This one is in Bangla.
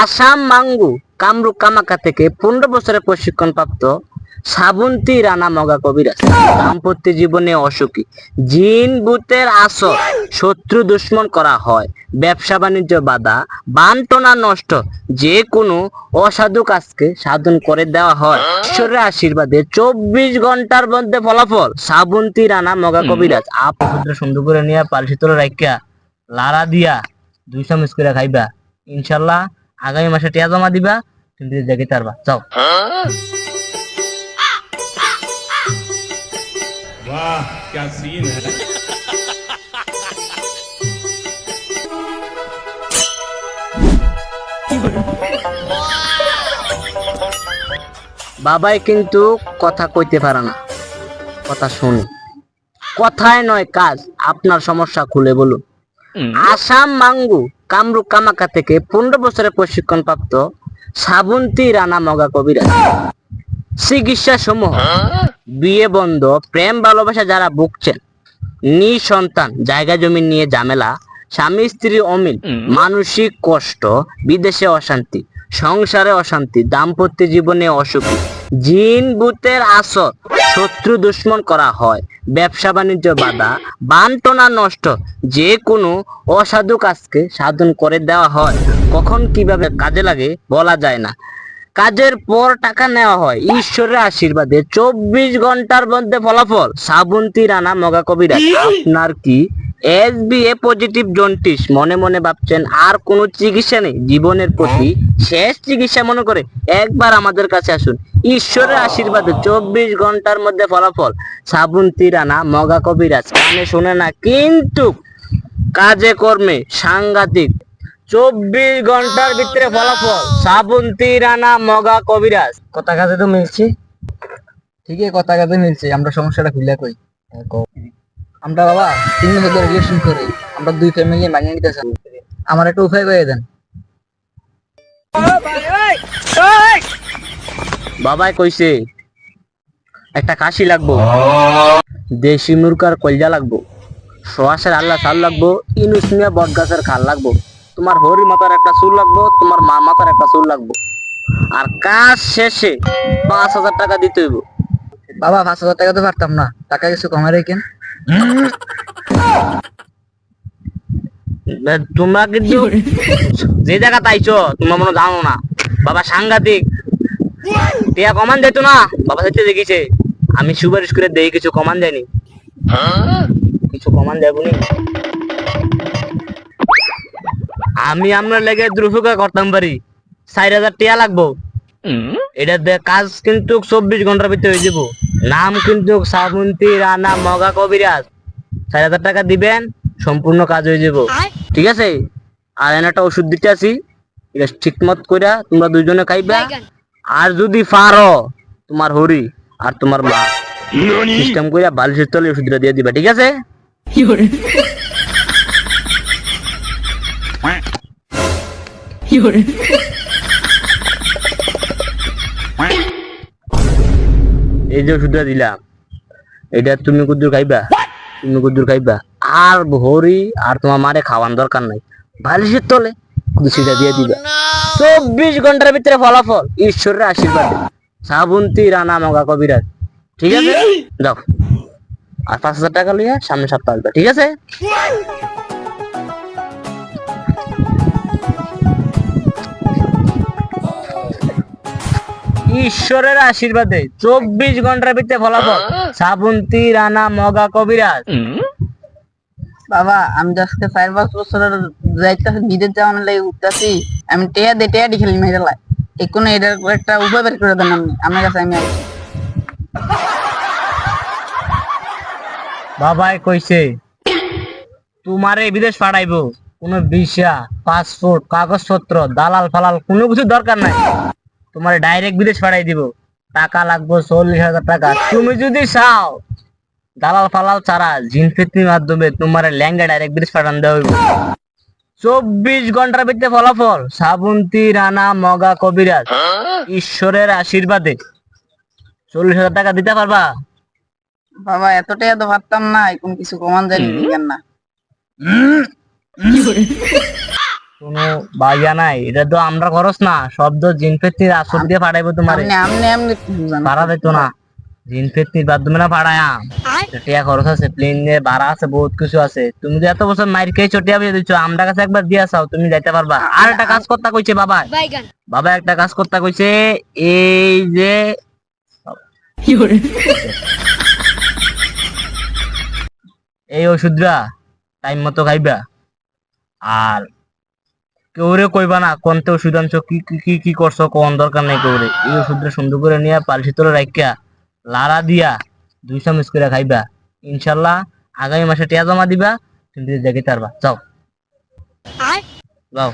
আসাম মাঙ্গু কামরূপ কামাখ্যা থেকে 15 বছরের প্রশিক্ষণপ্রাপ্ত শ্রাবন্তী রানা মগা কবিরাজ দাম্পত্য জীবনে অসুখী, জিন ভূতের আসর, শত্রু দুশ্মন করা হয়, ব্যবসা বাণিজ্য বাধা, বানটনা নষ্ট, যে কোনো অসাধু কাজকে সাধন করে দেওয়া হয় ঈশ্বরের আশীর্বাদে। 24 ঘন্টার মধ্যে ফলাফল। শ্রাবন্তী রানা মগা কবিরাজ আপ সুন্দর করে নিয়ে পালসি তোলা রাখিয়া লারা দিয়া 2 চামচ করে খাইবা, ইনশাল্লাহ আগামী মাসে টিয়া জমা দিবা, তুমি দেখে তারবা। যাও। वाह क्या सीन है। বাবাই কিন্তু কথা কইতে পারে না, কথা শুনি। কথায় নয় কাজ, আপনার সমস্যা খুলে বলুন। আসাম মাঙ্গু কামরূপ কামাখ্যা থেকে 15 বছরের প্রশিক্ষণপ্রাপ্ত শ্রাবন্তী রানা মগা কবিরাজ চিকিৎসা সমূহ: বিয়ে বন্ধ, প্রেম ভালোবাসা যারা ভুগছেন, নিঃসন্তান, জায়গা জমি নিয়ে ঝামেলা, স্বামী স্ত্রী অমিল, মানসিক কষ্ট, বিদেশে অশান্তি, সংসারে অশান্তি, দাম্পত্য জীবনে অসুখী, জিন ভূতের আসর, শত্রু দুশ্মন করা হয়, ব্যবসা বাণিজ্য বাধা, বানটনা নষ্ট, যে কোনো অসাধু কাজকে সাধন করে দেওয়া হয়। কখন কিভাবে কাজে লাগে বলা যায় না, কাজের পর টাকা নেওয়া হয় ঈশ্বরের আশীর্বাদে। 24 ঘন্টার মধ্যে ফলাফল। শ্রাবন্তী রানা মগা কবিরাজ। আপনার কি SBA পজিটিভ জন্ডিস? মনে মনে ভাবছেন আর কোনো চিকিৎসা নেই, জীবনের প্রতি শেষ চিকিৎসা মনে করে একবার আমাদের কাছে আসুন। ঈশ্বরের আশীর্বাদে 24 ঘন্টার মধ্যে ফলাফল। শ্রাবন্তী রানা মগা কবিরাজ। কানে শুনে না কিন্তু কাজে কর্মে সাংঘাতিক। 24 ঘন্টার ভিতরে ফলাফল। শ্রাবন্তী রানা মগা কবিরাজ। কথা কাজে তো মিলছে, ঠিকই কথা কাজে মিলছে। আমরা সমস্যাটা খুলে কই। আমরা বাবা 3 বছর ধরে রিলেশন করি, আমরা 2 ফ্যামিলি মানিয়ে নিতে চাই। আমার একটা উপায় করে দেন। বাবাই কইছে একটা কাশি লাগবো, দেশি মুরগার কলজা লাগবো, সোয়াশের আল্লাহ চাল লাগবো, ইনুস মিয়া বট গাছের খাল লাগবো, তোমার হরি মাতার একটা চুল লাগবো, তোমার মা মাতার একটা চুল লাগবো, আর কাজ শেষে 5,000 টাকা দিতে হইব। বাবা 5,000 টাকা তো পারতাম না, টাকা কিছু কমে রেখেন। তোমরা কিন্তু যে জায়গা তাইছো তোমরা মনে জানো না, বাবা সাংঘাতিক টিয়া কমান যেত না, বাবা সাথে দেখিছে। আমি সুপারিশ করে দেই, কিছু কমান যায়নি, কিছু কমান যাবনি। আমি আপনার লেগে দ্রুফুকা করতাম পারি, 4,000 টিয়া লাগবো। এটা কাজ কিন্তু 24 ঘন্টার ভিতরে হয়ে যাবো। নাম কিন্তু শ্রাবন্তী রানা মগা কবিরাজ। 4,000 টাকা দিবেন, সম্পূর্ণ কাজ হয়ে যাবো, ঠিক আছে? আর একটা ওষুধ দিতে আছি, এটা ঠিক মত কইরা তোমরা 2 জনে খাইবা। আর যদি পারো তোমার হরি আর তোমার মা সিস্টেম কইরা বালিশের তলে ওষুধটা দিয়ে দিবা, ঠিক আছে? এই যে ওষুধটা দিলাম, এটা তুমি কুদ্দুর খাইবা, তুমি কুদ্দুর খাইবা। আর হরি আর তোমার মারে খাওয়ান দরকার নাই, বালিশের তলে কুদ্দুটা দিয়ে দিবা। 24 ঘন্টার ভিতরে ফলাফল ঈশ্বরের আশীর্বাদে। শ্রাবন্তী রানা মগা কবিরাজ, ঠিক আছে? যাও, আর 5,000 টাকা লইয়া সামনে সপ্তাহ আসবে, ঠিক আছে? ঈশ্বরের আশীর্বাদে 24 ঘন্টার ভিতরে ফলাফল। শ্রাবন্তী রানা মগা কবিরাজ। বাবা আমি আজকে 4-5 বছরের যাইতাছি, বিদেশ যাওয়ার লাগে উঠতাছি, আমি টেয়া দে টেয়া দি খেলি মেরে লাই। এখন এটার একটা উপায় বের করে দেন আপনি, আমার কাছে আমি আইছি। বাবাই কইছে তোমারে বিদেশ পাঠাইবো, কোনো ভিসা, পাসপোর্ট, কাগজপত্র, দালাল ফালাল কোনো কিছু দরকার নাই, তোমারে ডাইরেক্ট বিদেশ পাঠাই দিব। টাকা লাগবে 40,000 টাকা। তুমি যদি চাও দালাল ফালাল ছাড়া জিনফিতির মাধ্যমে তোমার ল্যাঙ্গা ডাইরেক্ট বিদেশ পাঠান দেওয়া হইব। 24 ঘন্টার ভিতরে ফলাফল। শ্রাবন্তী রানা মগা কবিরাজ। ঈশ্বরের আশীর্বাদে 40,000 টাকা দিতে পারবা? বাবা এতটাই তো পারতাম না, এখন কিছু কমান জানি দিবেন না। কোনো বাইয়া নাই, এটা তো আমরা খরচ না, শব্দ জিন ফেত্তির আসর দিয়ে পাঠাইবো তোমারে। আমনে আমনে জানো। ভাড়া দিত না, জিন ফেত্তির মাধ্যমে না পাঠায়াম। টিয়া খরচ আছে, প্লেন নিয়ে ভাড়া আছে, বহুত কিছু আছে। তুমি যে এত বছর মাইর খেয়ে চটিয়া বুঝে দিচ্ছ, আমরা কাছে একবার দিয়া চাও, তুমি যাইতে পারবা। আর একটা কাজ করতে কইছে বাবা, বাবা একটা কাজ করতে কইছে, এই যে এই ওষুধরা টাইম মতো খাইবা, আর কেউরে কইবা না কোনতে ওষুধ আনছো, কি কি কি কি করছো, কোন দরকার নাই কেউরে। এই ওষুধটা সুন্দর করে নিয়ে পালসি তোলে রাখিয়া লাড়া দিয়া 2 চামচ করে খাইবা। ইনশাল্লাহ আগামী মাসে টিয়া জমা দিবা, তুমি দেখে পারবা। যাও যাও।